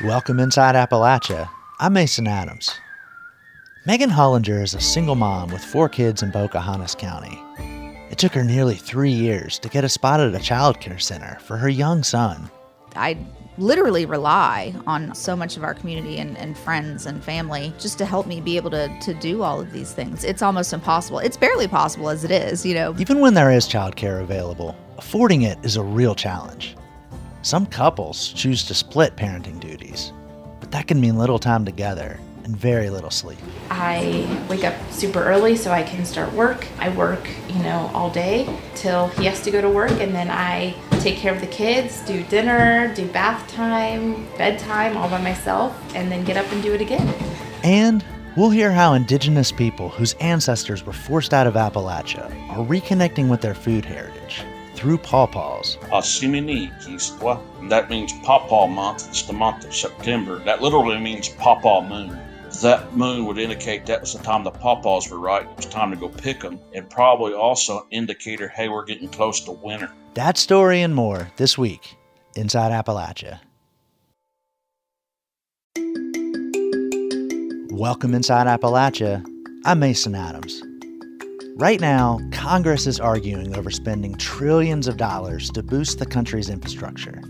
Welcome Inside Appalachia. I'm Mason Adams. Megan Hullinger is a single mom with 4 kids in Pocahontas County. It took her nearly 3 years to get a spot at a childcare center for her young son. I literally rely on so much of our community and friends and family just to help me be able to do all of these things. It's almost impossible. It's barely possible as it is, Even when there is childcare available, affording it is a real challenge. Some couples choose to split parenting duties, but that can mean little time together and very little sleep. I wake up super early so I can start work. I work, all day till he has to go to work, and then I take care of the kids, do dinner, do bath time, bedtime all by myself, and then get up and do it again. And we'll hear how indigenous people whose ancestors were forced out of Appalachia are reconnecting with their food heritage through pawpaws. That means pawpaw month. It's the month of September. That literally means pawpaw moon. That moon would indicate that was the time the pawpaws were right. It was time to go pick them, and probably also an indicator, hey, we're getting close to winter. That story and more this week, Inside Appalachia. Welcome Inside Appalachia. I'm Mason Adams. Right now, Congress is arguing over spending trillions of dollars to boost the country's infrastructure.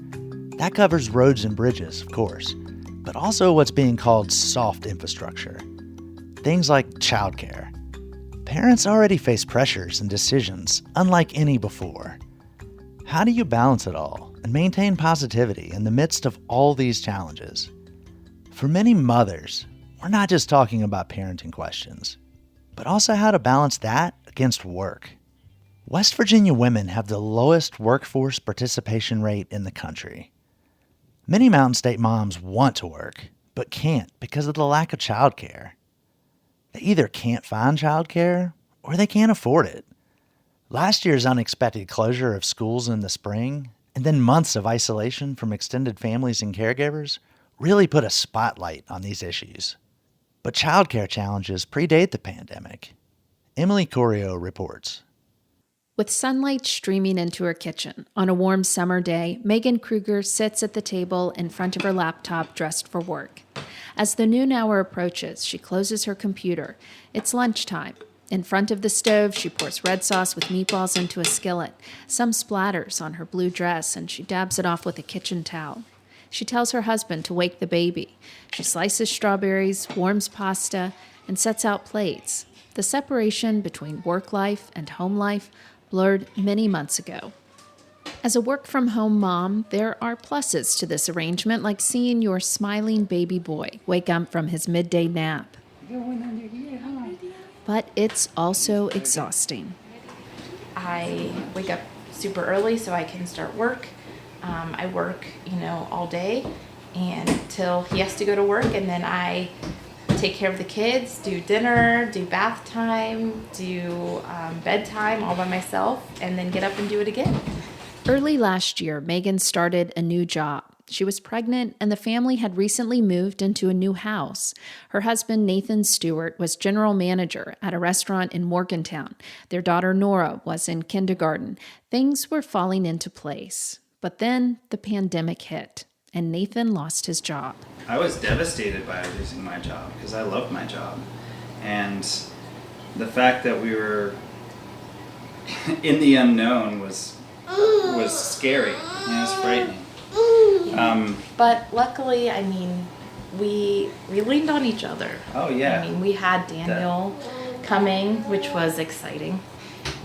That covers roads and bridges, of course, but also what's being called soft infrastructure. Things like childcare. Parents already face pressures and decisions unlike any before. How do you balance it all and maintain positivity in the midst of all these challenges? For many mothers, we're not just talking about parenting questions, but also how to balance that against work. West Virginia women have the lowest workforce participation rate in the country. Many Mountain State moms want to work, but can't because of the lack of childcare. They either can't find childcare or they can't afford it. Last year's unexpected closure of schools in the spring, and then months of isolation from extended families and caregivers, really put a spotlight on these issues. But childcare challenges predate the pandemic. Emily Corio reports. With sunlight streaming into her kitchen on a warm summer day, Megan Kruger sits at the table in front of her laptop dressed for work. As the noon hour approaches, she closes her computer. It's lunchtime. In front of the stove, she pours red sauce with meatballs into a skillet. Some splatters on her blue dress, and she dabs it off with a kitchen towel. She tells her husband to wake the baby. She slices strawberries, warms pasta, and sets out plates. The separation between work life and home life blurred many months ago. As a work-from-home mom, there are pluses to this arrangement, like seeing your smiling baby boy wake up from his midday nap. But it's also exhausting. I wake up super early so I can start work. I work, all day until he has to go to work, and then I take care of the kids, do dinner, do bath time, do bedtime all by myself, and then get up and do it again. Early last year, Megan started a new job. She was pregnant, and the family had recently moved into a new house. Her husband, Nathan Stewart, was general manager at a restaurant in Morgantown. Their daughter, Nora, was in kindergarten. Things were falling into place. But then the pandemic hit, and Nathan lost his job. I was devastated by losing my job because I loved my job. And the fact that we were in the unknown was scary. It was frightening. But luckily, we leaned on each other. Oh, yeah. We had Daniel coming, which was exciting.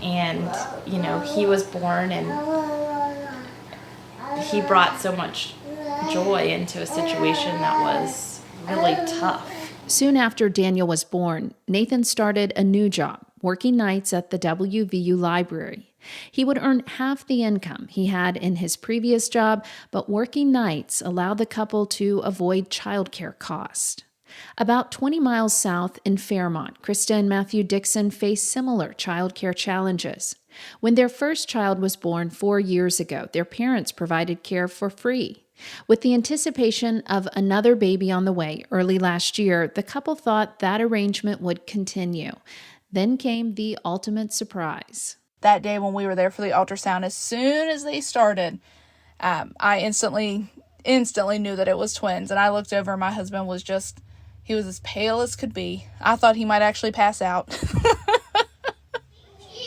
And, he was born, and he brought so much joy into a situation that was really tough. Soon after Daniel was born, Nathan started a new job, working nights at the WVU library. He would earn half the income he had in his previous job, but working nights allowed the couple to avoid childcare costs. About 20 miles south in Fairmont, Krista and Matthew Dixon faced similar childcare challenges. When their first child was born 4 years ago, their parents provided care for free. With the anticipation of another baby on the way early last year, the couple thought that arrangement would continue. Then came the ultimate surprise. That day when we were there for the ultrasound, as soon as they started, I instantly instantly knew that it was twins. And I looked over, my husband was he was as pale as could be. I thought he might actually pass out.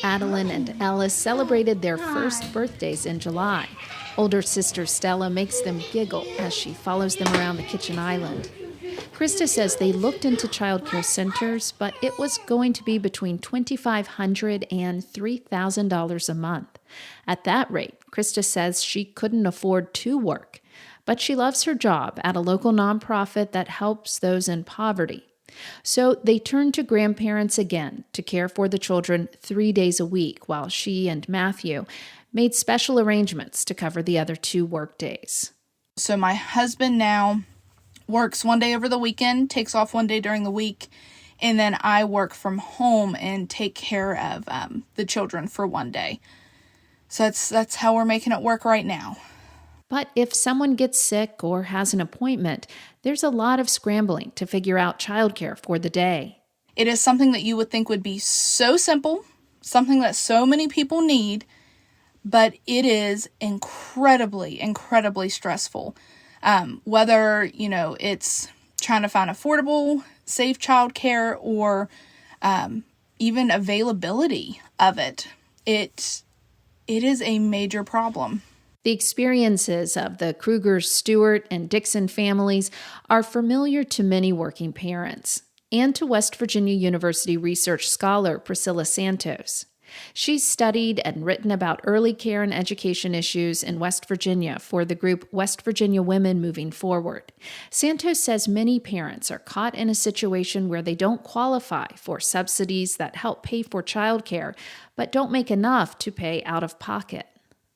Adeline and Ellis celebrated their first birthdays in July. Older sister Stella makes them giggle as she follows them around the kitchen island. Krista says they looked into childcare centers, but it was going to be between $2,500 and $3,000 a month. At that rate, Krista says she couldn't afford to work, but she loves her job at a local nonprofit that helps those in poverty. So they turned to grandparents again to care for the children 3 days a week, while she and Matthew made special arrangements to cover the other 2 work days. So my husband now works 1 day over the weekend, takes off 1 day during the week, and then I work from home and take care of the children for 1 day. So that's how we're making it work right now. But if someone gets sick or has an appointment, there's a lot of scrambling to figure out childcare for the day. It is something that you would think would be so simple, something that so many people need, but it is incredibly, incredibly stressful. Whether, it's trying to find affordable, safe childcare or even availability of it. It is a major problem. The experiences of the Kruger, Stewart, and Dixon families are familiar to many working parents and to West Virginia University research scholar Priscilla Santos. She's studied and written about early care and education issues in West Virginia for the group West Virginia Women Moving Forward. Santos says many parents are caught in a situation where they don't qualify for subsidies that help pay for childcare, but don't make enough to pay out of pocket.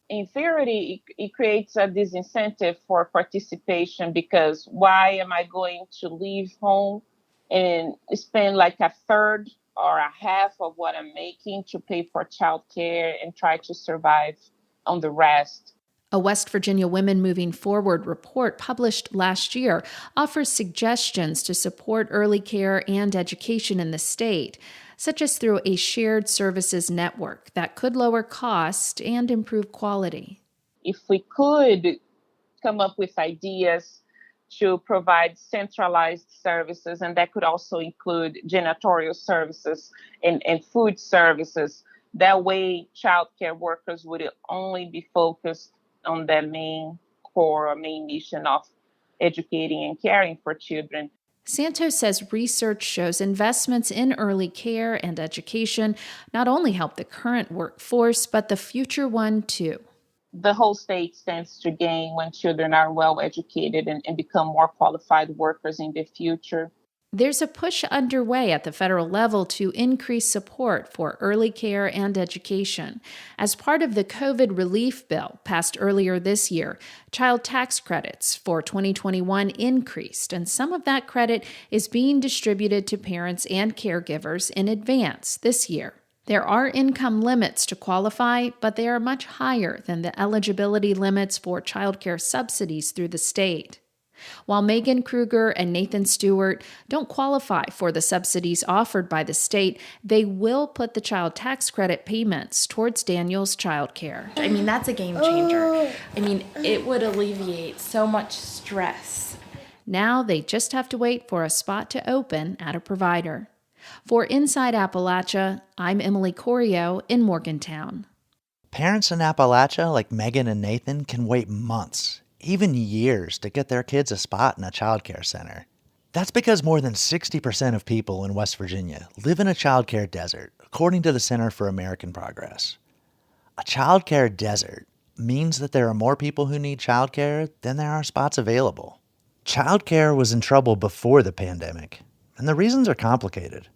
In theory, it creates a disincentive for participation, because why am I going to leave home and spend like a third or a half of what I'm making to pay for childcare and try to survive on the rest? A West Virginia Women Moving Forward report published last year offers suggestions to support early care and education in the state, such as through a shared services network that could lower cost and improve quality. If we could come up with ideas to provide centralized services, and that could also include janitorial services and food services, that way childcare workers would only be focused on their main core or main mission of educating and caring for children. Santos says research shows investments in early care and education not only help the current workforce, but the future one too. The whole state stands to gain when children are well educated and become more qualified workers in the future. There's a push underway at the federal level to increase support for early care and education. As part of the COVID relief bill passed earlier this year, child tax credits for 2021 increased, and some of that credit is being distributed to parents and caregivers in advance this year. There are income limits to qualify, but they are much higher than the eligibility limits for childcare subsidies through the state. While Megan Kruger and Nathan Stewart don't qualify for the subsidies offered by the state, they will put the child tax credit payments towards Daniel's childcare. I mean, that's a game changer. I mean, it would alleviate so much stress. Now they just have to wait for a spot to open at a provider. For Inside Appalachia, I'm Emily Corio in Morgantown. Parents in Appalachia like Megan and Nathan can wait months, even years, to get their kids a spot in a childcare center. That's because more than 60% of people in West Virginia live in a childcare desert, according to the Center for American Progress. A childcare desert means that there are more people who need childcare than there are spots available. Childcare was in trouble before the pandemic, and the reasons are complicated.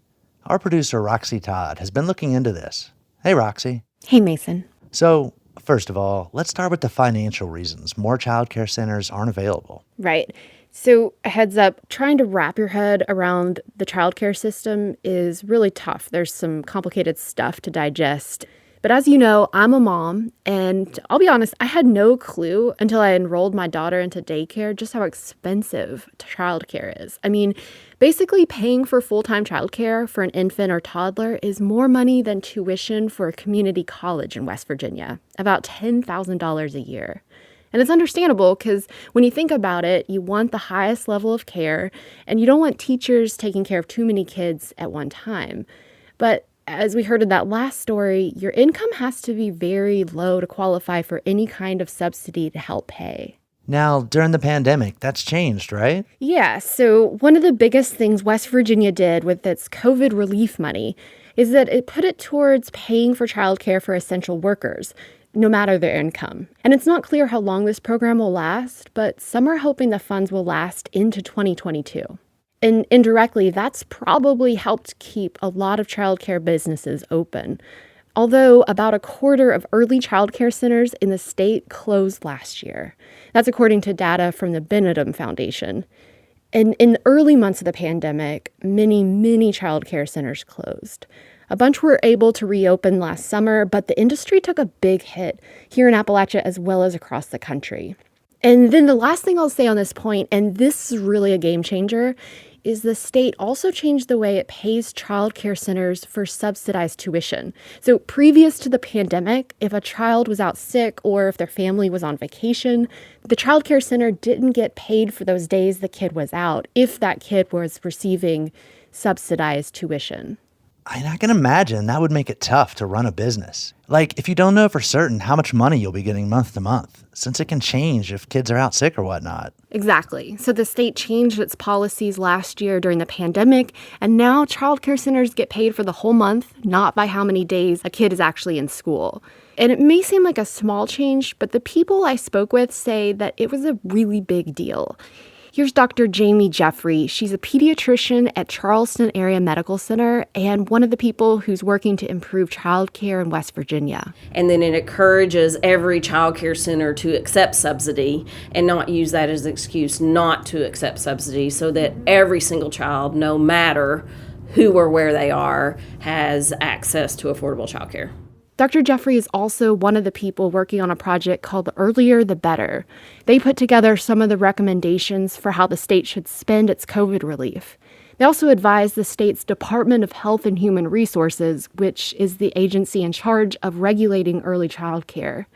Our producer, Roxy Todd, has been looking into this. Hey, Roxy. Hey, Mason. So, first of all, let's start with the financial reasons more childcare centers aren't available. Right. So, a heads up, trying to wrap your head around the childcare system is really tough. There's some complicated stuff to digest. But as you know, I'm a mom, and I'll be honest, I had no clue until I enrolled my daughter into daycare just how expensive childcare is. I mean, basically paying for full-time childcare for an infant or toddler is more money than tuition for a community college in West Virginia, about $10,000 a year. And it's understandable because when you think about it, you want the highest level of care, and you don't want teachers taking care of too many kids at one time. But as we heard in that last story, your income has to be very low to qualify for any kind of subsidy to help pay. Now, during the pandemic, that's changed, right? Yeah, so one of the biggest things West Virginia did with its COVID relief money is that it put it towards paying for childcare for essential workers, no matter their income. And it's not clear how long this program will last, but some are hoping the funds will last into 2022. And indirectly, that's probably helped keep a lot of childcare businesses open. Although about a quarter of early childcare centers in the state closed last year. That's according to data from the Benedum Foundation. And in the early months of the pandemic, many childcare centers closed. A bunch were able to reopen last summer, but the industry took a big hit here in Appalachia as well as across the country. And then the last thing I'll say on this point, and this is really a game changer, is the state also changed the way it pays childcare centers for subsidized tuition. So previous to the pandemic, if a child was out sick or if their family was on vacation, the childcare center didn't get paid for those days the kid was out if that kid was receiving subsidized tuition. I can imagine that would make it tough to run a business. Like, if you don't know for certain how much money you'll be getting month to month, since it can change if kids are out sick or whatnot. Exactly. So the state changed its policies last year during the pandemic, and now childcare centers get paid for the whole month, not by how many days a kid is actually in school. And it may seem like a small change, but the people I spoke with say that it was a really big deal. Here's Dr. Jamie Jeffrey. She's a pediatrician at Charleston Area Medical Center and one of the people who's working to improve childcare in West Virginia. And then it encourages every childcare center to accept subsidy and not use that as an excuse not to accept subsidy, so that every single child, no matter who or where they are, has access to affordable childcare. Dr. Jeffrey is also one of the people working on a project called The Earlier the Better. They put together some of the recommendations for how the state should spend its COVID relief. They also advised the state's Department of Health and Human Resources, which is the agency in charge of regulating early child care.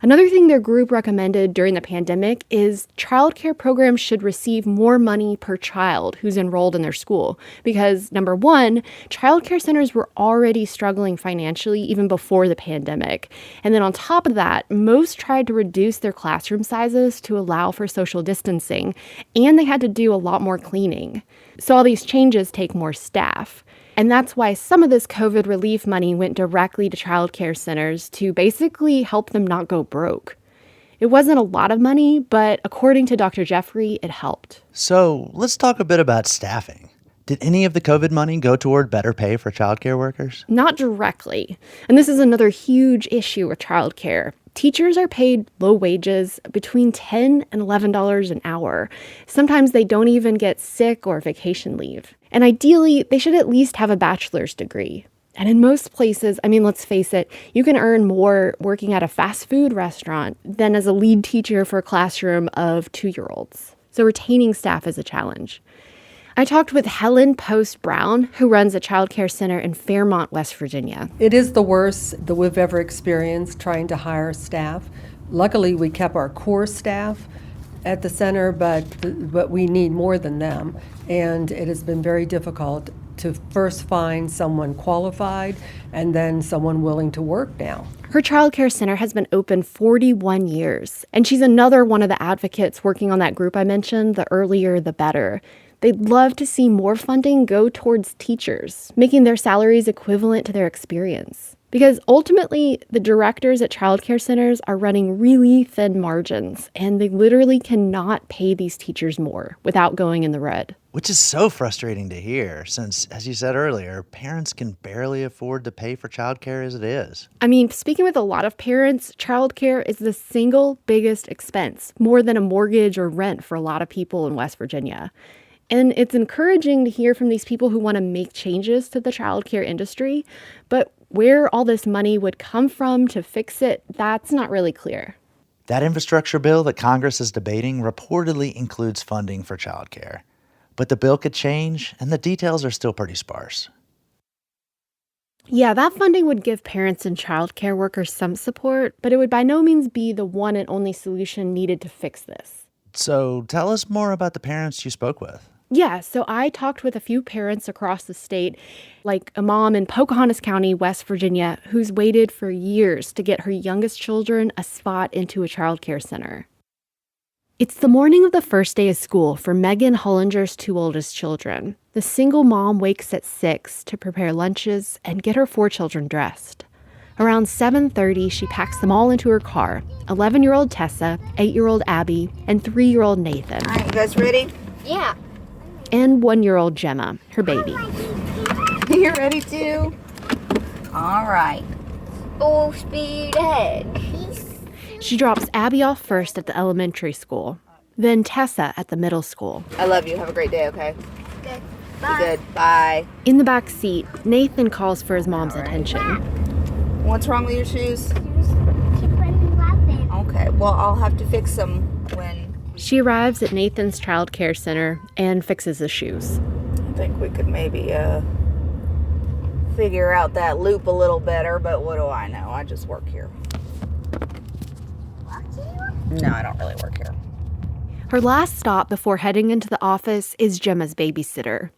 Another thing their group recommended during the pandemic is childcare programs should receive more money per child who's enrolled in their school. Because, number one, childcare centers were already struggling financially even before the pandemic. And then on top of that, most tried to reduce their classroom sizes to allow for social distancing, and they had to do a lot more cleaning. So all these changes take more staff. And that's why some of this COVID relief money went directly to childcare centers to basically help them not go broke. It wasn't a lot of money, but according to Dr. Jeffrey, it helped. So let's talk a bit about staffing. Did any of the COVID money go toward better pay for childcare workers? Not directly. And this is another huge issue with childcare. Teachers are paid low wages, between $10 and $11 an hour. Sometimes they don't even get sick or vacation leave. And ideally, they should at least have a bachelor's degree. And in most places, let's face it, you can earn more working at a fast food restaurant than as a lead teacher for a classroom of 2-year-olds. So retaining staff is a challenge. I talked with Helen Post Brown, who runs a childcare center in Fairmont, West Virginia. It is the worst that we've ever experienced trying to hire staff. Luckily, we kept our core staff at the center, but we need more than them. And it has been very difficult to first find someone qualified and then someone willing to work now. Her childcare center has been open 41 years, and she's another one of the advocates working on that group I mentioned, The Earlier the Better. They'd love to see more funding go towards teachers, making their salaries equivalent to their experience. Because ultimately, the directors at childcare centers are running really thin margins, and they literally cannot pay these teachers more without going in the red. Which is so frustrating to hear, since, as you said earlier, parents can barely afford to pay for childcare as it is. Speaking with a lot of parents, childcare is the single biggest expense, more than a mortgage or rent for a lot of people in West Virginia. And it's encouraging to hear from these people who want to make changes to the childcare industry, but where all this money would come from to fix it, that's not really clear. That infrastructure bill that Congress is debating reportedly includes funding for childcare. But the bill could change, and the details are still pretty sparse. Yeah, that funding would give parents and childcare workers some support, but it would by no means be the one and only solution needed to fix this. So tell us more about the parents you spoke with. Yeah, so I talked with a few parents across the state, like a mom in Pocahontas County, West Virginia, who's waited for years to get her youngest children a spot into a childcare center. It's the morning of the first day of school for Megan Hullinger's 2 oldest children. The single mom wakes at 6 to prepare lunches and get her 4 children dressed. Around 7:30, she packs them all into her car. 11-year-old Tessa, 8-year-old Abby, and 3-year-old Nathan. All right, you guys ready? Yeah. And 1-year-old Gemma, her baby. You ready too? All right. Full speed ahead. She drops Abby off first at the elementary school, then Tessa at the middle school. I love you. Have a great day, okay? Good. Be good. Bye. In the back seat, Nathan calls for his mom's attention. What's wrong with your shoes? Keep running. Okay, well, I'll have to fix them when... She arrives at Nathan's childcare center and fixes the shoes. I think we could maybe figure out that loop a little better, but what do I know? I just work here. No, I don't really work here. Her last stop before heading into the office is Gemma's babysitter.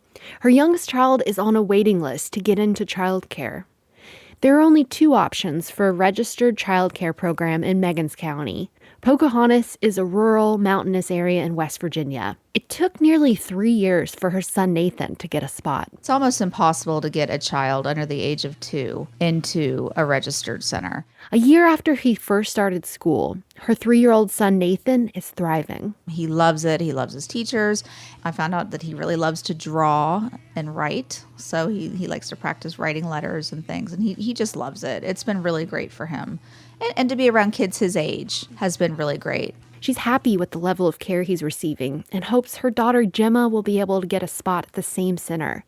Her youngest child is on a waiting list to get into childcare. There are only 2 options for a registered childcare program in Megan's County. Pocahontas is a rural, mountainous area in West Virginia. It took nearly 3 years for her son Nathan to get a spot. It's almost impossible to get a child under the age of 2 into a registered center. A year after he first started school, her 3-year-old son Nathan is thriving. He loves it. He loves his teachers. I found out that he really loves to draw and write. So he likes to practice writing letters and things. And he just loves it. It's been really great for him. And to be around kids his age has been really great. She's happy with the level of care he's receiving and hopes her daughter Gemma will be able to get a spot at the same center.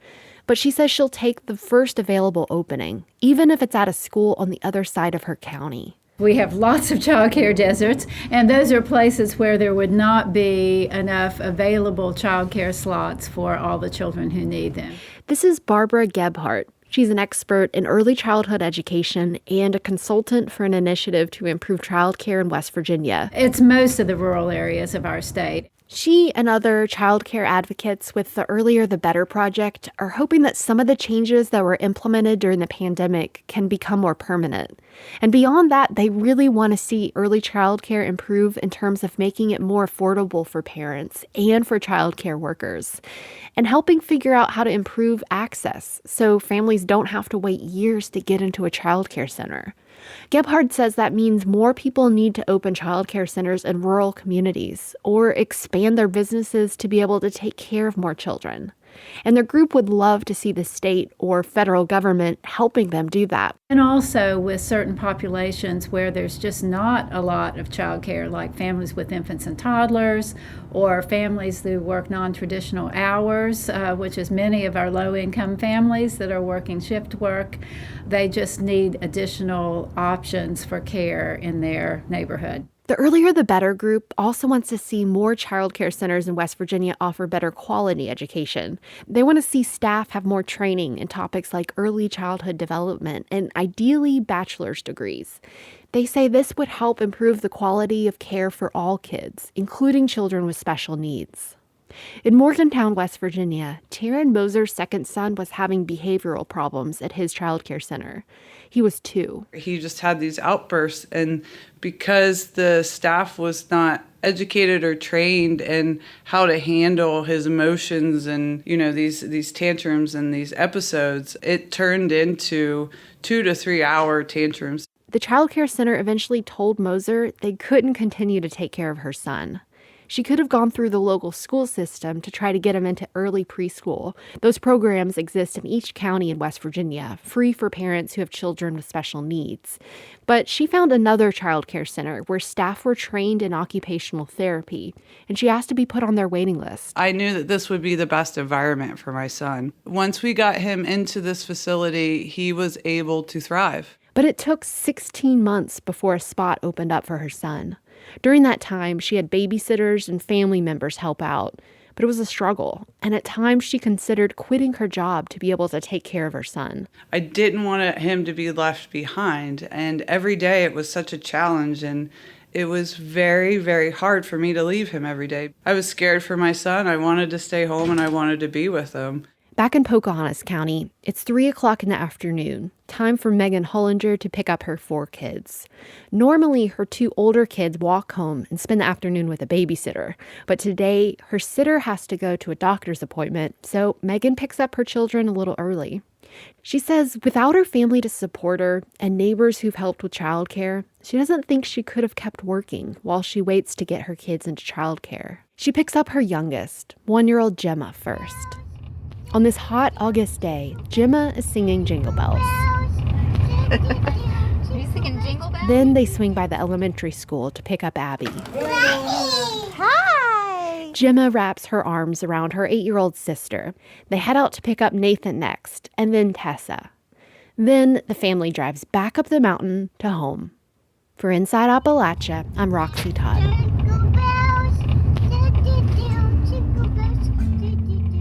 But she says she'll take the first available opening, even if it's at a school on the other side of her county. We have lots of childcare deserts, and those are places where there would not be enough available childcare slots for all the children who need them. This is Barbara Gebhardt. She's an expert in early childhood education and a consultant for an initiative to improve childcare in West Virginia. It's most of the rural areas of our state. She and other childcare advocates with the Earlier the Better project are hoping that some of the changes that were implemented during the pandemic can become more permanent. And beyond that, they really want to see early childcare improve in terms of making it more affordable for parents and for childcare workers, and helping figure out how to improve access so families don't have to wait years to get into a childcare center. Gebhardt says that means more people need to open childcare centers in rural communities or expand their businesses to be able to take care of more children. And their group would love to see the state or federal government helping them do that. And also with certain populations where there's just not a lot of childcare, like families with infants and toddlers, or families who work non-traditional hours, which is many of our low-income families that are working shift work. They just need additional options for care in their neighborhood. The Earlier the Better group also wants to see more childcare centers in West Virginia offer better quality education. They want to see staff have more training in topics like early childhood development and ideally bachelor's degrees. They say this would help improve the quality of care for all kids, including children with special needs. In Morgantown, West Virginia, Taryn Moser's second son was having behavioral problems at his childcare center. He was 2. He just had these outbursts, and because the staff was not educated or trained in how to handle his emotions and, these tantrums and these episodes, it turned into 2 to 3 hour tantrums. The childcare center eventually told Moser they couldn't continue to take care of her son. She could have gone through the local school system to try to get him into early preschool. Those programs exist in each county in West Virginia, free for parents who have children with special needs. But she found another childcare center where staff were trained in occupational therapy, and she asked to be put on their waiting list. I knew that this would be the best environment for my son. Once we got him into this facility, he was able to thrive. But it took 16 months before a spot opened up for her son. During that time, she had babysitters and family members help out. But it was a struggle, and at times she considered quitting her job to be able to take care of her son. I didn't want him to be left behind, and every day it was such a challenge, and it was very, very hard for me to leave him every day. I was scared for my son. I wanted to stay home, and I wanted to be with him. Back in Pocahontas County, it's 3 o'clock in the afternoon, time for Megan Hullinger to pick up her 4 kids. Normally, her 2 older kids walk home and spend the afternoon with a babysitter, but today, her sitter has to go to a doctor's appointment, so Megan picks up her children a little early. She says without her family to support her and neighbors who've helped with childcare, she doesn't think she could have kept working while she waits to get her kids into childcare. She picks up her youngest, 1-year-old Gemma, first. On this hot August day, Gemma is singing Jingle Bells. Are you singing Jingle Bells? Then they swing by the elementary school to pick up Abby. Hi! Gemma wraps her arms around her 8-year-old sister. They head out to pick up Nathan next, and then Tessa. Then the family drives back up the mountain to home. For Inside Appalachia, I'm Roxy Todd. Jingle bells, do-do-do, jingle bells, do-do-do.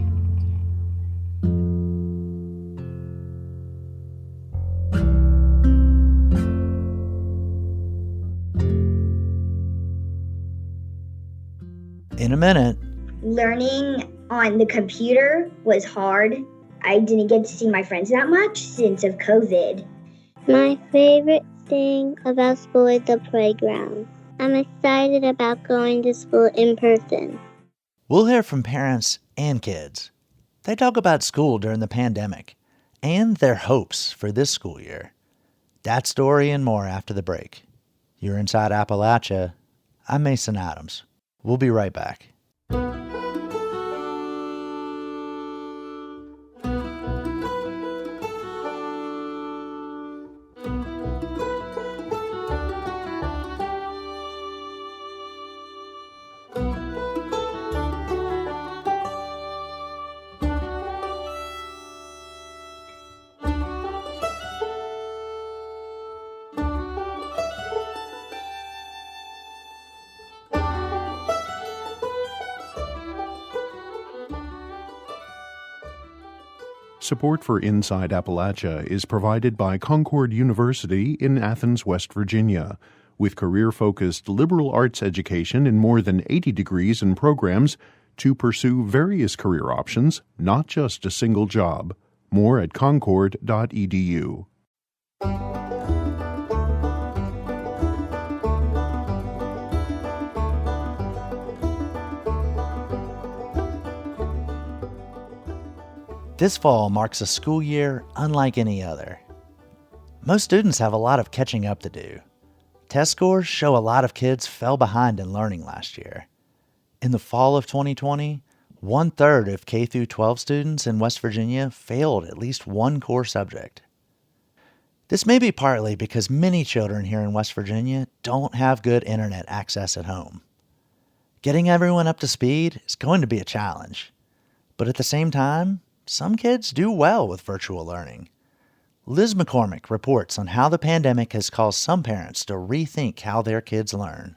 In a minute, Learning on the computer was hard. I didn't get to see my friends that much since of COVID. My favorite thing about school is the playground. I'm excited about going to school in person. we'll hear from parents and kids. They talk about school during the pandemic and their hopes for this school year. That story and more after the break. You're Inside Appalachia. I'm Mason Adams. We'll be right back. Support for Inside Appalachia is provided by Concord University in Athens, West Virginia, with career-focused liberal arts education in more than 80 degrees and programs to pursue various career options, not just a single job. More at concord.edu. This fall marks a school year unlike any other. Most students have a lot of catching up to do. Test scores show a lot of kids fell behind in learning last year. In the fall of 2020, 1/3 of K-12 students in West Virginia failed at least one core subject. This may be partly because many children here in West Virginia don't have good internet access at home. Getting everyone up to speed is going to be a challenge. But at the same time, some kids do well with virtual learning. Liz McCormick reports on how the pandemic has caused some parents to rethink how their kids learn.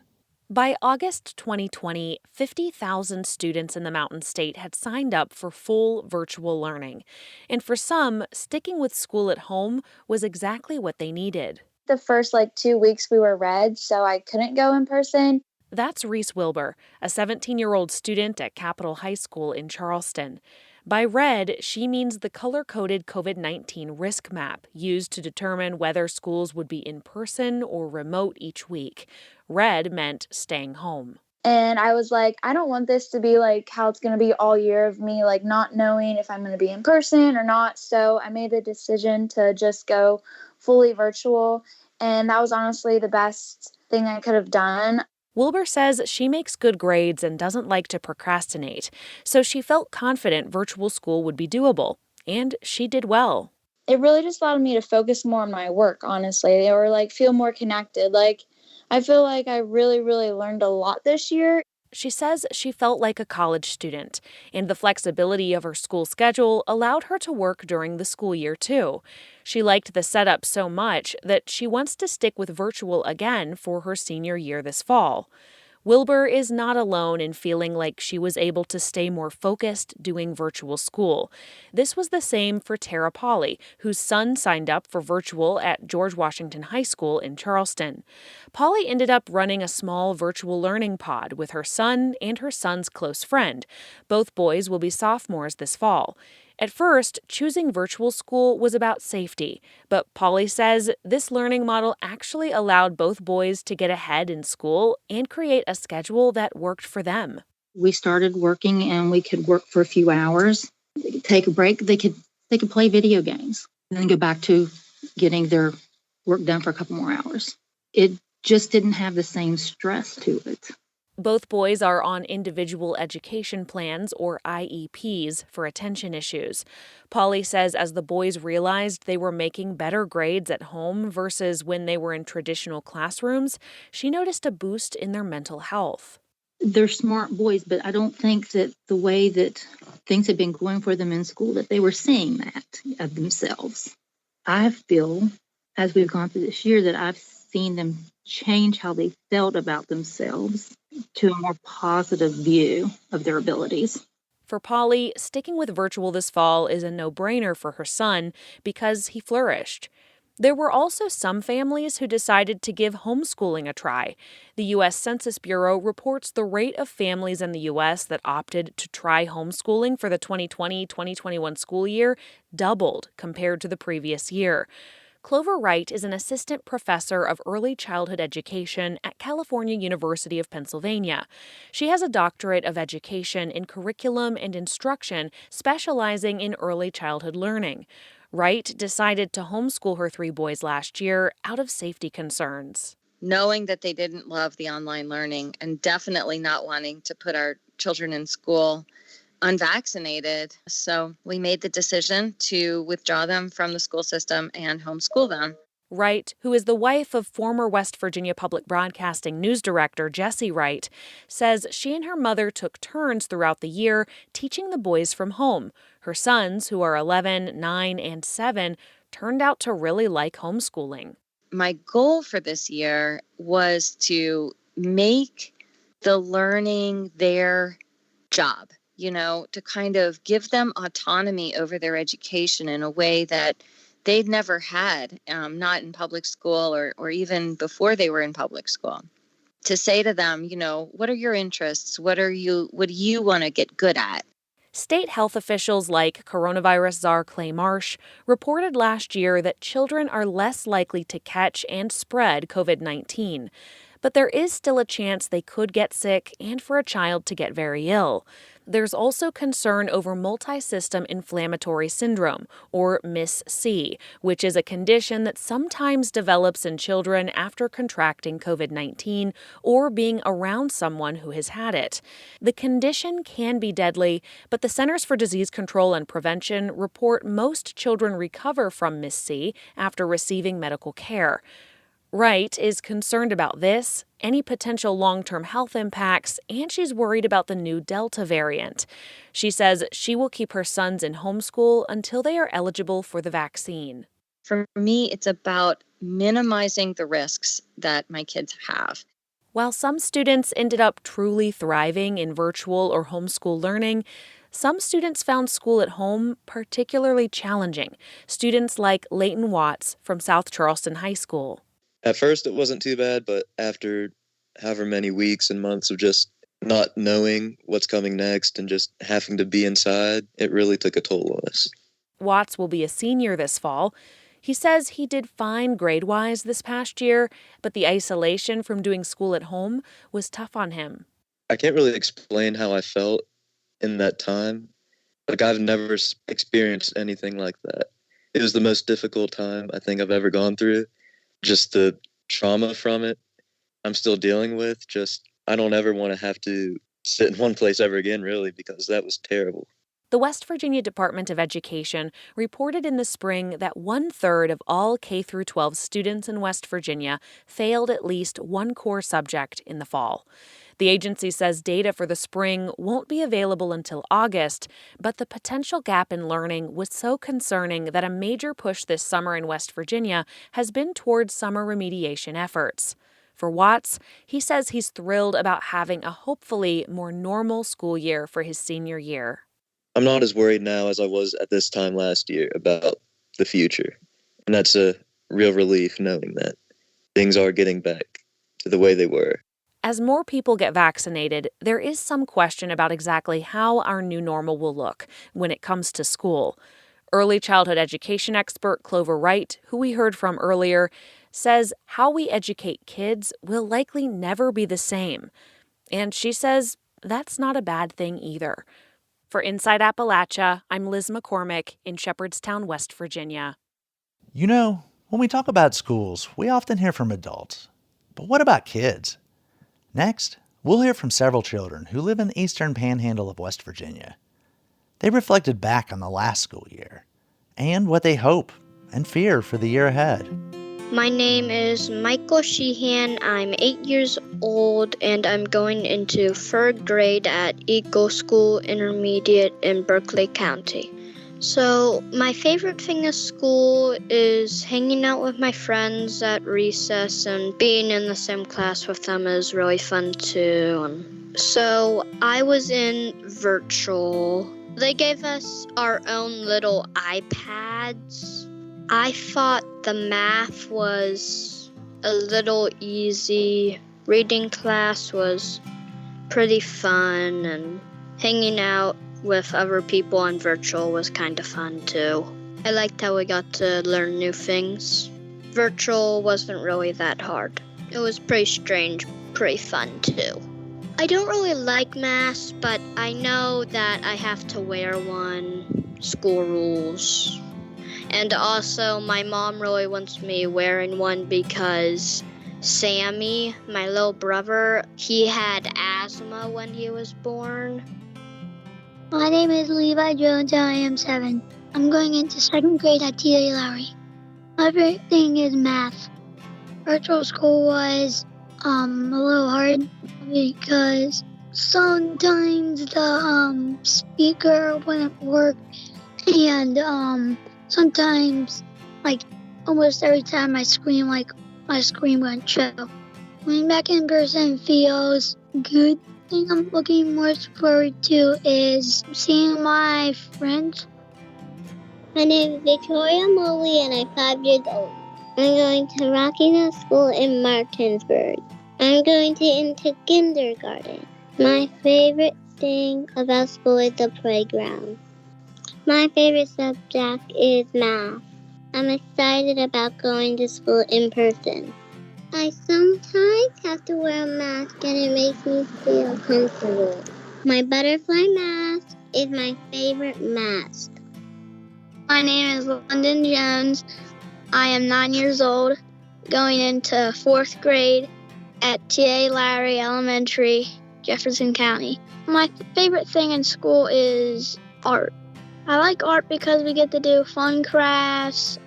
By August 2020, 50,000 students in the Mountain State had signed up for full virtual learning. And for some, sticking with school at home was exactly what they needed. The first 2 weeks we were red, so I couldn't go in person. That's Reese Wilbur, a 17-year-old student at Capitol High School in Charleston. By red, she means the color-coded COVID-19 risk map used to determine whether schools would be in person or remote each week. Red meant staying home. And I was like, I don't want this to be how it's going to be all year of me, not knowing if I'm going to be in person or not. So I made the decision to just go fully virtual. And that was honestly the best thing I could have done. Wilbur says she makes good grades and doesn't like to procrastinate, so she felt confident virtual school would be doable, and she did well. It really just allowed me to focus more on my work, honestly, or feel more connected. I feel like I really, really learned a lot this year. She says she felt like a college student, and the flexibility of her school schedule allowed her to work during the school year, too. She liked the setup so much that she wants to stick with virtual again for her senior year this fall. Wilbur is not alone in feeling like she was able to stay more focused doing virtual school. This was the same for Tara Polly, whose son signed up for virtual at George Washington High School in Charleston. Polly ended up running a small virtual learning pod with her son and her son's close friend. Both boys will be sophomores this fall. At first, choosing virtual school was about safety, but Polly says this learning model actually allowed both boys to get ahead in school and create a schedule that worked for them. We started working and we could work for a few hours. They could take a break. They could play video games and then go back to getting their work done for a couple more hours. It just didn't have the same stress to it. Both boys are on individual education plans, or IEPs, for attention issues. Polly says as the boys realized they were making better grades at home versus when they were in traditional classrooms, she noticed a boost in their mental health. They're smart boys, but I don't think that the way that things had been going for them in school, that they were seeing that of themselves. I feel, as we've gone through this year, that I've seen them change how they felt about themselves to a more positive view of their abilities. For Polly, sticking with virtual this fall is a no-brainer for her son because he flourished. There were also some families who decided to give homeschooling a try. The U.S. Census Bureau reports the rate of families in the U.S. that opted to try homeschooling for the 2020-2021 school year doubled compared to the previous year. Clover Wright is an assistant professor of early childhood education at California University of Pennsylvania. She has a doctorate of education in curriculum and instruction, specializing in early childhood learning. Wright decided to homeschool her 3 boys last year out of safety concerns. Knowing that they didn't love the online learning and definitely not wanting to put our children in school unvaccinated. So we made the decision to withdraw them from the school system and homeschool them. Wright, who is the wife of former West Virginia Public Broadcasting news director Jesse Wright, says she and her mother took turns throughout the year teaching the boys from home. Her sons, who are 11, 9, and 7, turned out to really like homeschooling. My goal for this year was to make the learning their job. To kind of give them autonomy over their education in a way that they'd never had, not in public school or even before they were in public school. To say to them, what are your interests? What do you want to get good at? State health officials like coronavirus czar Clay Marsh reported last year that children are less likely to catch and spread COVID-19. But there is still a chance they could get sick and for a child to get very ill. There's also concern over multisystem inflammatory syndrome, or MIS-C, which is a condition that sometimes develops in children after contracting COVID-19 or being around someone who has had it. The condition can be deadly, but the Centers for Disease Control and Prevention report most children recover from MIS-C after receiving medical care. Wright is concerned about this, any potential long-term health impacts, and she's worried about the new Delta variant. She says she will keep her sons in homeschool until they are eligible for the vaccine. For me, it's about minimizing the risks that my kids have. While some students ended up truly thriving in virtual or homeschool learning, some students found school at home particularly challenging. Students like Leighton Watts from South Charleston High School. At first, it wasn't too bad, but after however many weeks and months of just not knowing what's coming next and just having to be inside, it really took a toll on us. Watts will be a senior this fall. He says he did fine grade-wise this past year, but the isolation from doing school at home was tough on him. I can't really explain how I felt in that time. I've never experienced anything like that. It was the most difficult time I think I've ever gone through. Just the trauma from it, I'm still dealing with. I don't ever want to have to sit in one place ever again, really, because that was terrible. The West Virginia Department of Education reported in the spring that 1/3 of all K-12 students in West Virginia failed at least one core subject in the fall. The agency says data for the spring won't be available until August, but the potential gap in learning was so concerning that a major push this summer in West Virginia has been towards summer remediation efforts. For Watts, he says he's thrilled about having a hopefully more normal school year for his senior year. I'm not as worried now as I was at this time last year about the future. And that's a real relief knowing that things are getting back to the way they were. As more people get vaccinated, there is some question about exactly how our new normal will look when it comes to school. Early childhood education expert Clover Wright, who we heard from earlier, says how we educate kids will likely never be the same. And she says that's not a bad thing either. For Inside Appalachia, I'm Liz McCormick in Shepherdstown, West Virginia. You know, when we talk about schools, we often hear from adults. But what about kids? Next, we'll hear from several children who live in the eastern panhandle of West Virginia. They reflected back on the last school year and what they hope and fear for the year ahead. My name is Michael Sheehan. I'm 8 years old and I'm going into 3rd grade at Eagle School Intermediate in Berkeley County. So my favorite thing at school is hanging out with my friends at recess, and being in the same class with them is really fun too. So I was in virtual. They gave us our own little iPads. I thought the math was a little easy. Reading class was pretty fun, and hanging out with other people on virtual was kind of fun too. I liked how we got to learn new things. Virtual wasn't really that hard. It was pretty strange, pretty fun too. I don't really like masks, but I know that I have to wear one. School rules. And also my mom really wants me wearing one because Sammy, my little brother, he had asthma when he was born. My name is Levi Jones and I am 7. I'm going into 2nd grade at T.A. Lowry. My favorite thing is math. Virtual school was a little hard because sometimes the speaker wouldn't work, and sometimes, like, almost every time my screen went show. Going back in person feels good. The thing I'm looking most forward to is seeing my friends. My name is Victoria Moley and I'm 5 years old. I'm going to Rockingham School in Martinsburg. I'm going into kindergarten. My favorite thing about school is the playground. My favorite subject is math. I'm excited about going to school in person. I sometimes have to wear a mask and it makes me feel comfortable. My butterfly mask is my favorite mask. My name is London Jones. I am 9 years old, going into 4th grade at T.A. Lowry Elementary, Jefferson County. My favorite thing in school is art. I like art because we get to do fun crafts.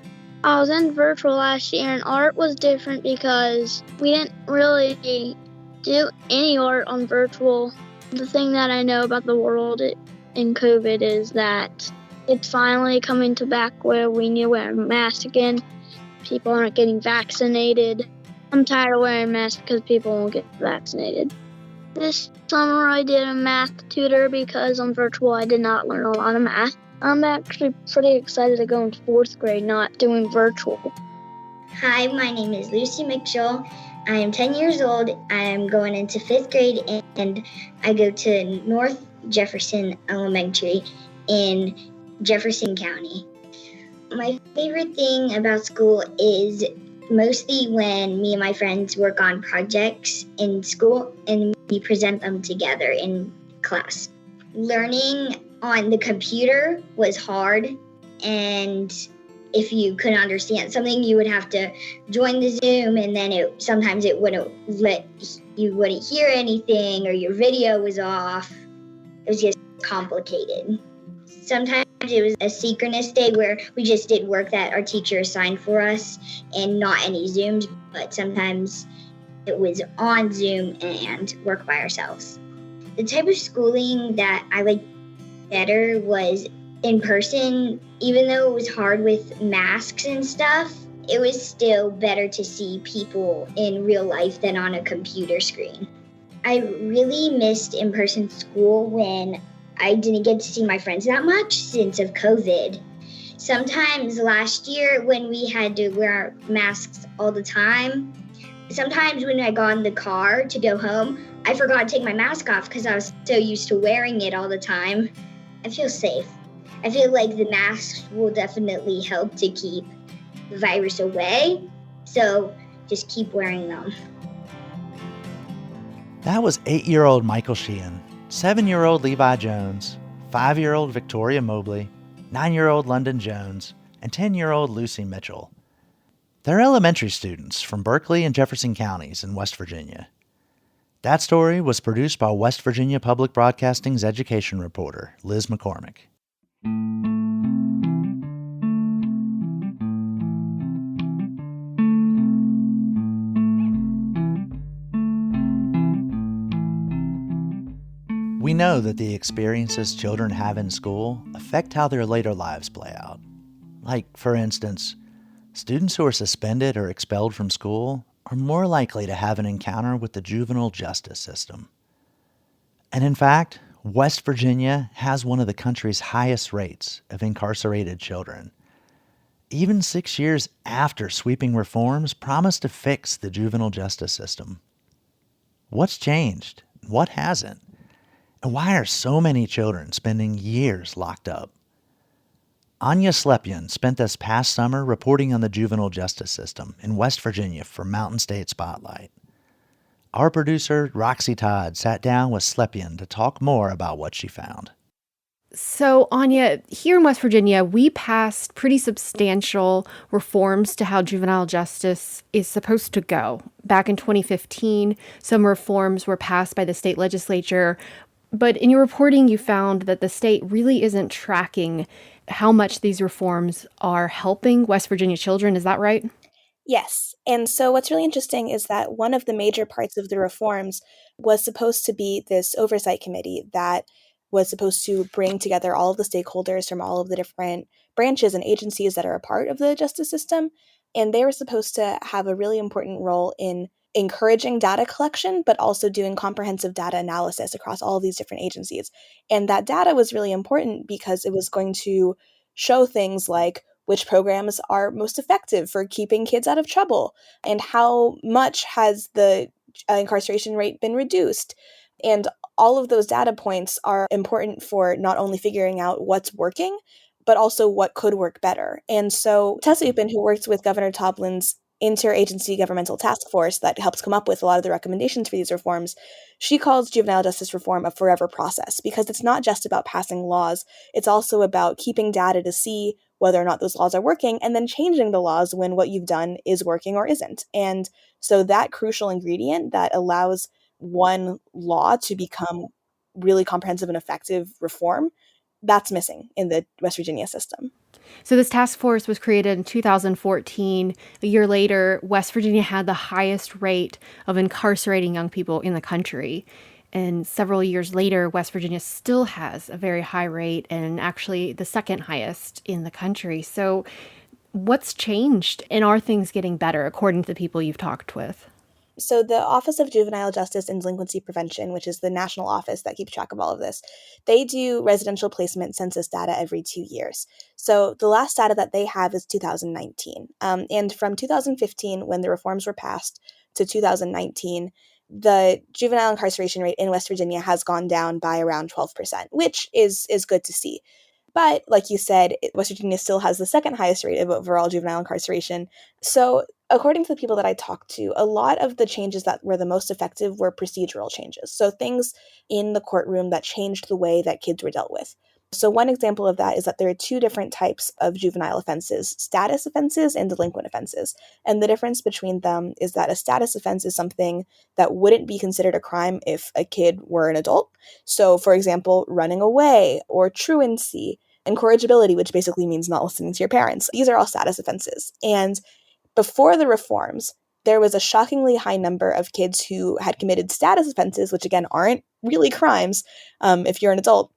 I was in virtual last year and art was different because we didn't really do any art on virtual. The thing that I know about the world in COVID is that it's finally coming to back where we need to wear a mask again. People aren't getting vaccinated. I'm tired of wearing masks because people won't get vaccinated. This summer I did a math tutor because on virtual I did not learn a lot of math. I'm actually pretty excited to go into 4th grade, not doing virtual. Hi, my name is Lucy McShaw. I am 10 years old. I am going into 5th grade and I go to North Jefferson Elementary in Jefferson County. My favorite thing about school is mostly when me and my friends work on projects in school and we present them together in class. Learning on the computer was hard, and if you couldn't understand something, you would have to join the Zoom, and then sometimes it wouldn't hear anything, or your video was off. It was just complicated. Sometimes it was a synchronous day where we just did work that our teacher assigned for us and not any Zooms, but sometimes it was on Zoom and work by ourselves. The type of schooling that I liked better was in person, even though it was hard with masks and stuff. it was still better to see people in real life than on a computer screen. I really missed in-person school when I didn't get to see my friends that much since of COVID. Sometimes last year when we had to wear masks all the time, sometimes when I got in the car to go home, I forgot to take my mask off because I was so used to wearing it all the time. I feel safe. I feel like the masks will definitely help to keep the virus away, so just keep wearing them. That was 8-year-old Michael Sheehan, 7-year-old Levi Jones, 5-year-old Victoria Mobley, 9-year-old London Jones, and 10-year-old Lucy Mitchell. They're elementary students from Berkeley and Jefferson counties in West Virginia. That story was produced by West Virginia Public Broadcasting's education reporter, Liz McCormick. We know that the experiences children have in school affect how their later lives play out. Like, for instance, students who are suspended or expelled from school are more likely to have an encounter with the juvenile justice system. And in fact, West Virginia has one of the country's highest rates of incarcerated children. Even 6 years after sweeping reforms promised to fix the juvenile justice system. What's changed? What hasn't? And why are so many children spending years locked up? Anya Slepian spent this past summer reporting on the juvenile justice system in West Virginia for Mountain State Spotlight. Our producer, Roxy Todd, sat down with Slepian to talk more about what she found. So, Anya, here in West Virginia, we passed pretty substantial reforms to how juvenile justice is supposed to go. Back in 2015, some reforms were passed by the state legislature. But in your reporting, you found that the state really isn't tracking how much these reforms are helping West Virginia children. Is that right? Yes. And so what's really interesting is that one of the major parts of the reforms was supposed to be this oversight committee that was supposed to bring together all of the stakeholders from all of the different branches and agencies that are a part of the justice system. And they were supposed to have a really important role in encouraging data collection, but also doing comprehensive data analysis across all of these different agencies. And that data was really important because it was going to show things like which programs are most effective for keeping kids out of trouble, and how much has the incarceration rate been reduced. And all of those data points are important for not only figuring out what's working, but also what could work better. And so Tessa Upin, who works with Governor Toblin's interagency governmental task force that helps come up with a lot of the recommendations for these reforms, she calls juvenile justice reform a forever process because it's not just about passing laws. It's also about keeping data to see whether or not those laws are working and then changing the laws when what you've done is working or isn't. And so that crucial ingredient that allows one law to become really comprehensive and effective reform, that's missing in the West Virginia system. So this task force was created in 2014. A year later, West Virginia had the highest rate of incarcerating young people in the country. And several years later, West Virginia still has a very high rate and actually the second highest in the country. So what's changed, and are things getting better according to the people you've talked with? So the Office of Juvenile Justice and Delinquency Prevention, which is the national office that keeps track of all of this, they do residential placement census data every 2 years. So the last data that they have is 2019. And from 2015, when the reforms were passed, to 2019, the juvenile incarceration rate in West Virginia has gone down by around 12%, which is good to see. But like you said, West Virginia still has the second highest rate of overall juvenile incarceration. So according to the people that I talked to, a lot of the changes that were the most effective were procedural changes. So things in the courtroom that changed the way that kids were dealt with. So one example of that is that there are two different types of juvenile offenses: status offenses and delinquent offenses. And the difference between them is that a status offense is something that wouldn't be considered a crime if a kid were an adult. So for example, running away or truancy, incorrigibility, which basically means not listening to your parents. These are all status offenses. And before the reforms, there was a shockingly high number of kids who had committed status offenses, which again aren't really crimes if you're an adult,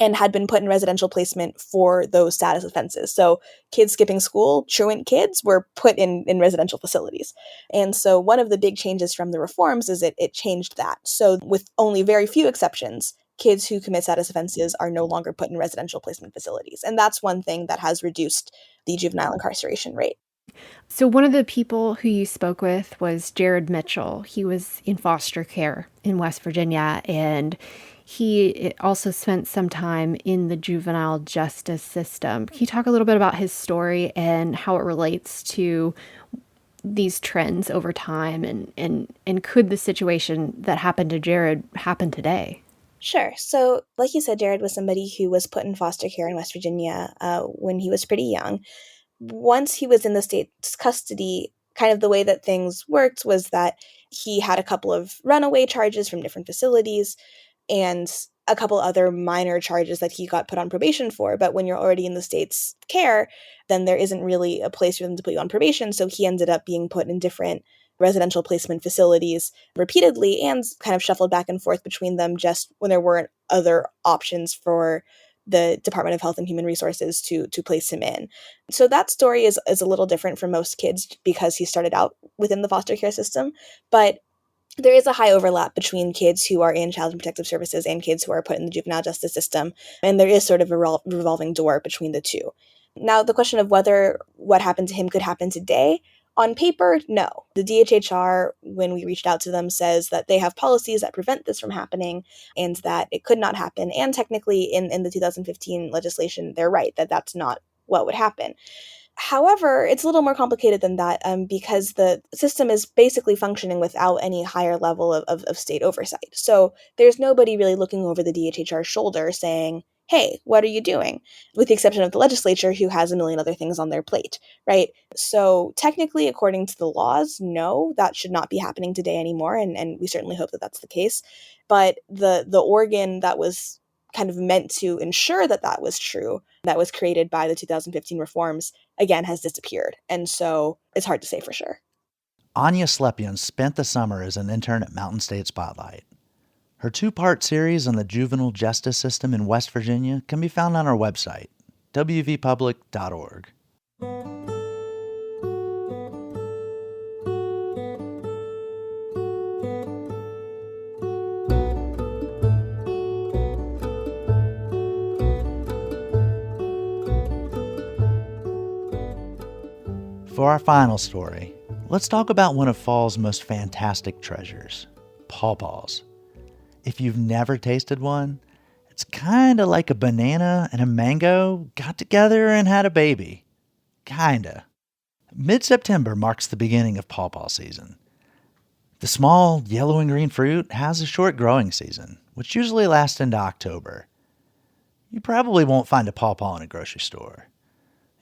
and had been put in residential placement for those status offenses. So kids skipping school, truant kids, were put in residential facilities. And so one of the big changes from the reforms is it changed that. So with only very few exceptions, kids who commit status offenses are no longer put in residential placement facilities. And that's one thing that has reduced the juvenile incarceration rate. So one of the people who you spoke with was Jared Mitchell. He was in foster care in West Virginia, and he also spent some time in the juvenile justice system. Can you talk a little bit about his story and how it relates to these trends over time, and could the situation that happened to Jared happen today? Sure. So, like you said, Jared was somebody who was put in foster care in West Virginia when he was pretty young. Once he was in the state's custody, kind of the way that things worked was that he had a couple of runaway charges from different facilities and a couple other minor charges that he got put on probation for. But when you're already in the state's care, then there isn't really a place for them to put you on probation. So he ended up being put in different residential placement facilities repeatedly and kind of shuffled back and forth between them just when there weren't other options for the Department of Health and Human Resources to place him in. So that story is a little different from most kids because he started out within the foster care system. But there is a high overlap between kids who are in Child and Protective Services and kids who are put in the juvenile justice system. And there is sort of a revolving door between the two. Now, the question of whether what happened to him could happen today, on paper, no. The DHHR, when we reached out to them, says that they have policies that prevent this from happening and that it could not happen. And technically, in the 2015 legislation, they're right that that's not what would happen. However, it's a little more complicated than that because the system is basically functioning without any higher level of state oversight. So there's nobody really looking over the DHHR's shoulder saying, hey, what are you doing? With the exception of the legislature, who has a million other things on their plate, right? So technically, according to the laws, no, that should not be happening today anymore. And we certainly hope that that's the case. But the organ that was kind of meant to ensure that that was true, that was created by the 2015 reforms, again, has disappeared. And so it's hard to say for sure. Anya Slepian spent the summer as an intern at Mountain State Spotlight. Her two-part series on the juvenile justice system in West Virginia can be found on our website, wvpublic.org. For our final story, let's talk about one of fall's most fantastic treasures, pawpaws. If you've never tasted one, it's kind of like a banana and a mango got together and had a baby. Kinda. Mid-September marks the beginning of pawpaw season. The small yellow and green fruit has a short growing season, which usually lasts into October. You probably won't find a pawpaw in a grocery store.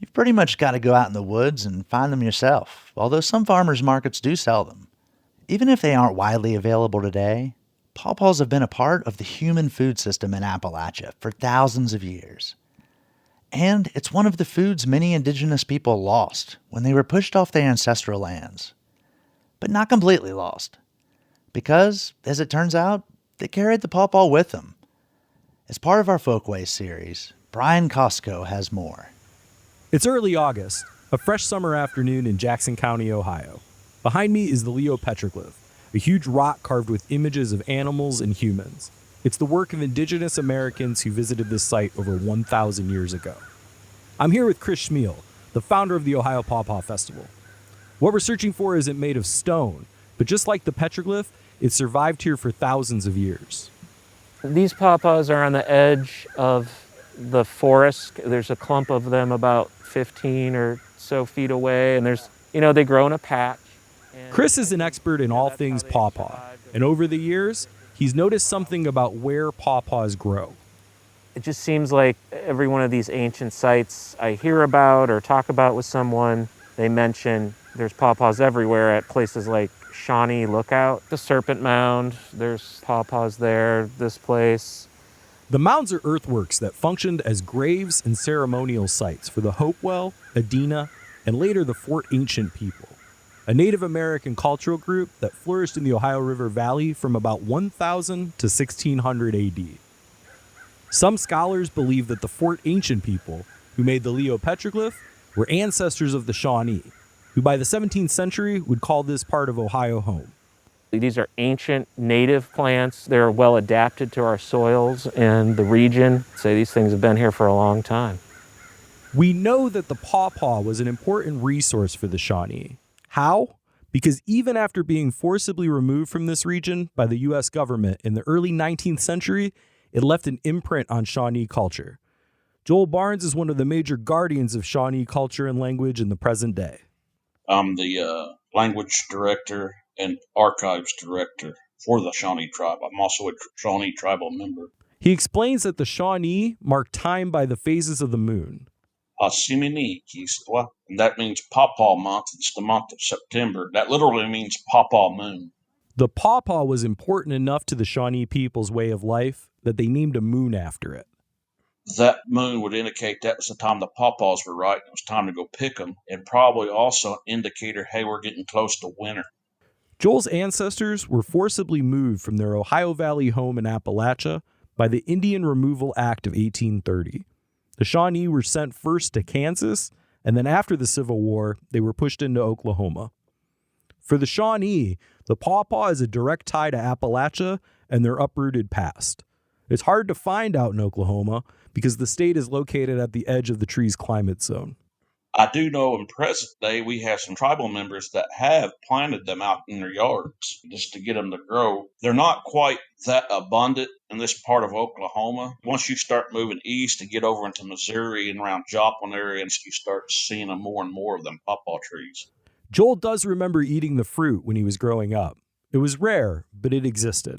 You've pretty much got to go out in the woods and find them yourself, although some farmers markets do sell them. Even if they aren't widely available today, pawpaws have been a part of the human food system in Appalachia for thousands of years. And it's one of the foods many indigenous people lost when they were pushed off their ancestral lands. But not completely lost, because, as it turns out, they carried the pawpaw with them. As part of our Folkways series, Brian Costco has more. It's early August, a fresh summer afternoon in Jackson County, Ohio. Behind me is the Leo petroglyph, a huge rock carved with images of animals and humans. It's the work of indigenous Americans who visited this site over 1,000 years ago. I'm here with Chris Schmiel, the founder of the Ohio Pawpaw Festival. What we're searching for isn't made of stone, but just like the petroglyph, it survived here for thousands of years. These pawpaws are on the edge of the forest. There's a clump of them about 15 or so feet away, and they grow in a patch. Chris is an expert in all things pawpaw, and over the years, he's noticed something about where pawpaws grow. It just seems like every one of these ancient sites I hear about or talk about with someone, they mention there's pawpaws everywhere at places like Shawnee Lookout, the Serpent Mound, there's pawpaws there, this place. The mounds are earthworks that functioned as graves and ceremonial sites for the Hopewell, Adena, and later the Fort Ancient people, a Native American cultural group that flourished in the Ohio River Valley from about 1000 to 1600 AD. Some scholars believe that the Fort Ancient people who made the Leo petroglyph were ancestors of the Shawnee, who by the 17th century would call this part of Ohio home. These are ancient native plants. They're well adapted to our soils and the region. So these things have been here for a long time. We know that the pawpaw was an important resource for the Shawnee. How? Because even after being forcibly removed from this region by the U.S. government in the early 19th century, it left an imprint on Shawnee culture. Joel Barnes is one of the major guardians of Shawnee culture and language in the present day. I'm the language director and archives director for the Shawnee Tribe. I'm also a Shawnee tribal member. He explains that the Shawnee mark time by the phases of the moon. Asimini Kiswa, and that means pawpaw month. It's the month of September. That literally means pawpaw moon. The pawpaw was important enough to the Shawnee people's way of life that they named a moon after it. That moon would indicate that was the time the pawpaws were right. It was time to go pick them, and probably also an indicator, hey, we're getting close to winter. Joel's ancestors were forcibly moved from their Ohio Valley home in Appalachia by the Indian Removal Act of 1830. The Shawnee were sent first to Kansas, and then after the Civil War, they were pushed into Oklahoma. For the Shawnee, the pawpaw is a direct tie to Appalachia and their uprooted past. It's hard to find out in Oklahoma because the state is located at the edge of the tree's climate zone. I do know in present day we have some tribal members that have planted them out in their yards just to get them to grow. They're not quite that abundant in this part of Oklahoma. Once you start moving east to get over into Missouri and around Joplin area, and you start seeing them more and more of them pawpaw trees. Joel does remember eating the fruit when he was growing up. It was rare, but it existed.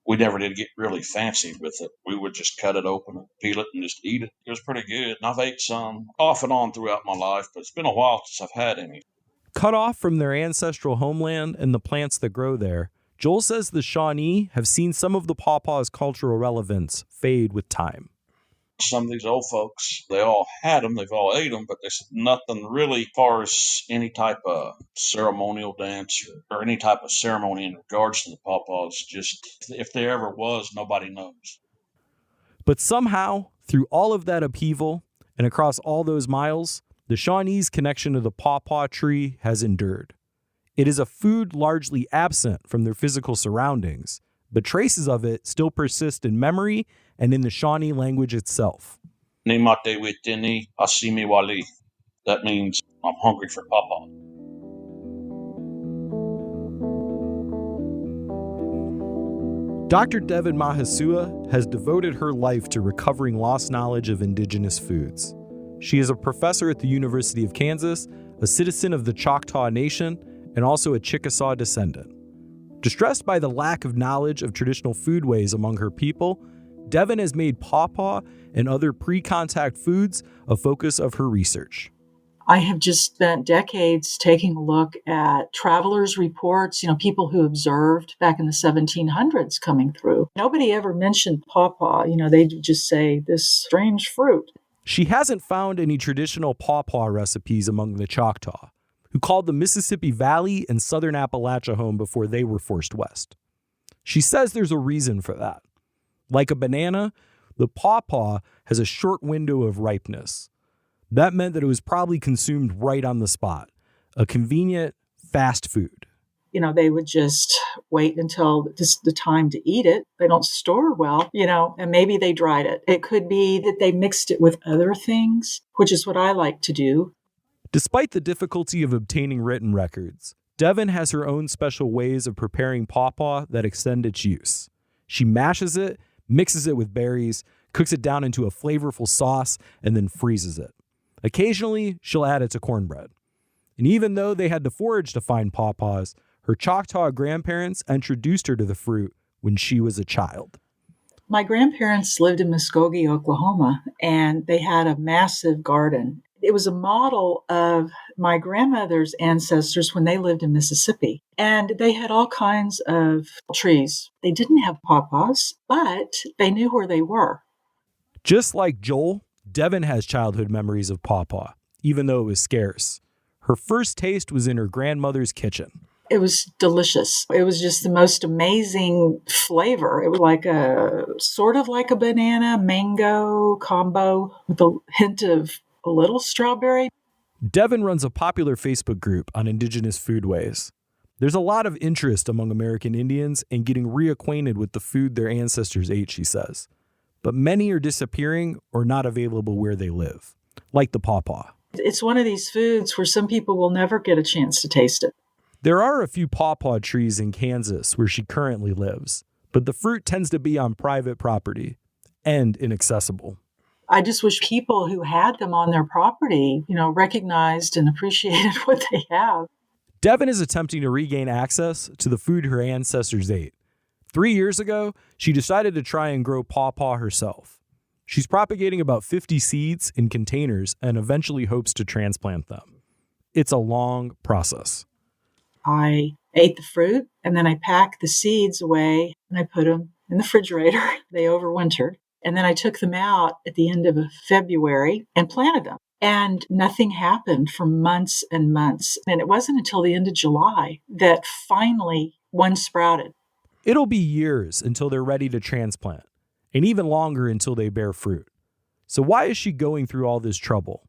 We never did get really fancy with it. We would just cut it open, peel it, and just eat it. It was pretty good. And I've ate some off and on throughout my life, but it's been a while since I've had any. Cut off from their ancestral homeland and the plants that grow there, Joel says the Shawnee have seen some of the pawpaw's cultural relevance fade with time. Some of these old folks, they all had them, they've all ate them, but there's nothing really as far as any type of ceremonial dance or any type of ceremony in regards to the pawpaws. Just if there ever was, nobody knows. But somehow, through all of that upheaval and across all those miles, the Shawnee's connection to the pawpaw tree has endured. It is a food largely absent from their physical surroundings, but traces of it still persist in memory and in the Shawnee language itself. That means I'm hungry for pawpaw. Dr. Devin Mahasua has devoted her life to recovering lost knowledge of indigenous foods. She is a professor at the University of Kansas, a citizen of the Choctaw Nation, and also a Chickasaw descendant. Distressed by the lack of knowledge of traditional foodways among her people, Devin has made pawpaw and other pre-contact foods a focus of her research. I have just spent decades taking a look at travelers' reports, people who observed back in the 1700s coming through. Nobody ever mentioned pawpaw. They'd just say this strange fruit. She hasn't found any traditional pawpaw recipes among the Choctaw, who called the Mississippi Valley and southern Appalachia home before they were forced west. She says there's a reason for that. Like a banana, the pawpaw has a short window of ripeness. That meant that it was probably consumed right on the spot, a convenient fast food. They would just wait until this is the time to eat it. They don't store well, and maybe they dried it. It could be that they mixed it with other things, which is what I like to do. Despite the difficulty of obtaining written records, Devin has her own special ways of preparing pawpaw that extend its use. She mashes it, mixes it with berries, cooks it down into a flavorful sauce, and then freezes it. Occasionally, she'll add it to cornbread. And even though they had to forage to find pawpaws, her Choctaw grandparents introduced her to the fruit when she was a child. My grandparents lived in Muskogee, Oklahoma, and they had a massive garden. It was a model of my grandmother's ancestors when they lived in Mississippi. And they had all kinds of trees. They didn't have pawpaws, but they knew where they were. Just like Joel, Devin has childhood memories of pawpaw, even though it was scarce. Her first taste was in her grandmother's kitchen. It was delicious. It was just the most amazing flavor. It was like sort of like a banana mango combo with a hint of a little strawberry. Devin runs a popular Facebook group on indigenous foodways. There's a lot of interest among American Indians in getting reacquainted with the food their ancestors ate, she says. But many are disappearing or not available where they live, like the pawpaw. It's one of these foods where some people will never get a chance to taste it. There are a few pawpaw trees in Kansas where she currently lives, but the fruit tends to be on private property and inaccessible. I just wish people who had them on their property, recognized and appreciated what they have. Devin is attempting to regain access to the food her ancestors ate. 3 years ago, she decided to try and grow pawpaw herself. She's propagating about 50 seeds in containers and eventually hopes to transplant them. It's a long process. I ate the fruit, and then I packed the seeds away, and I put them in the refrigerator. They overwintered. And then I took them out at the end of February and planted them. And nothing happened for months and months. And it wasn't until the end of July that finally one sprouted. It'll be years until they're ready to transplant, and even longer until they bear fruit. So why is she going through all this trouble?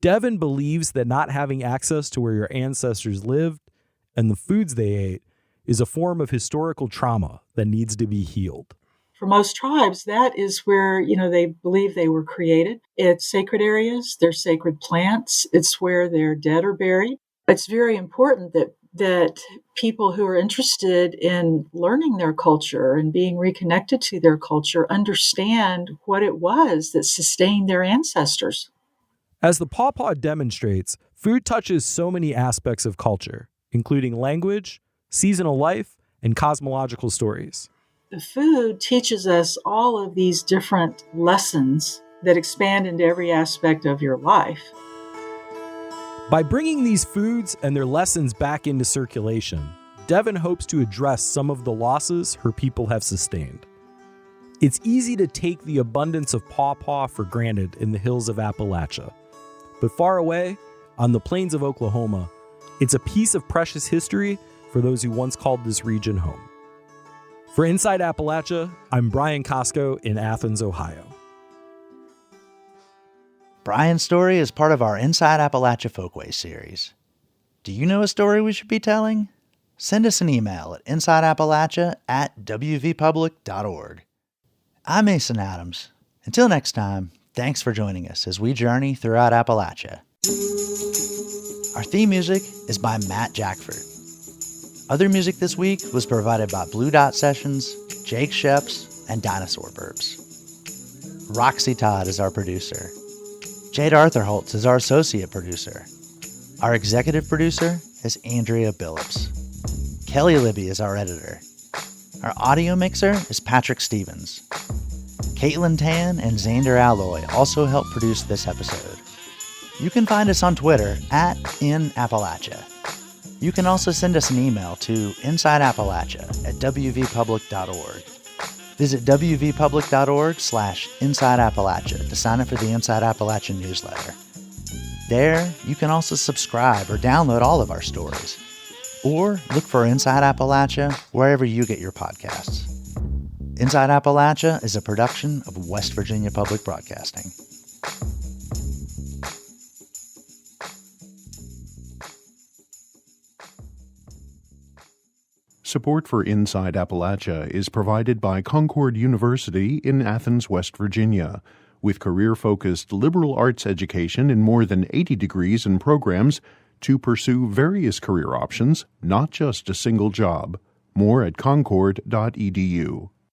Devin believes that not having access to where your ancestors lived and the foods they ate is a form of historical trauma that needs to be healed. For most tribes, that is where, they believe they were created. It's sacred areas, they're sacred plants, it's where their dead are buried. It's very important that people who are interested in learning their culture and being reconnected to their culture understand what it was that sustained their ancestors. As the pawpaw demonstrates, food touches so many aspects of culture, including language, seasonal life, and cosmological stories. The food teaches us all of these different lessons that expand into every aspect of your life. By bringing these foods and their lessons back into circulation, Devin hopes to address some of the losses her people have sustained. It's easy to take the abundance of pawpaw for granted in the hills of Appalachia. But far away, on the plains of Oklahoma, it's a piece of precious history for those who once called this region home. For Inside Appalachia, I'm Brian Costco in Athens, Ohio. Brian's story is part of our Inside Appalachia Folkways series. Do you know a story we should be telling? Send us an email at insideappalachia@wvpublic.org. I'm Mason Adams. Until next time, thanks for joining us as we journey throughout Appalachia. Our theme music is by Matt Jackford. Other music this week was provided by Blue Dot Sessions, Jake Sheps, and Dinosaur Burps. Roxy Todd is our producer. Jade Arthurholtz is our associate producer. Our executive producer is Andrea Billups. Kelly Libby is our editor. Our audio mixer is Patrick Stevens. Caitlin Tan and Xander Alloy also help produce this episode. You can find us on Twitter @InAppalachia. You can also send us an email to insideappalachia@wvpublic.org. Visit wvpublic.org/InsideAppalachia to sign up for the Inside Appalachia newsletter. There, you can also subscribe or download all of our stories. Or look for Inside Appalachia wherever you get your podcasts. Inside Appalachia is a production of West Virginia Public Broadcasting. Support for Inside Appalachia is provided by Concord University in Athens, West Virginia, with career-focused liberal arts education in more than 80 degrees and programs to pursue various career options, not just a single job. More at concord.edu.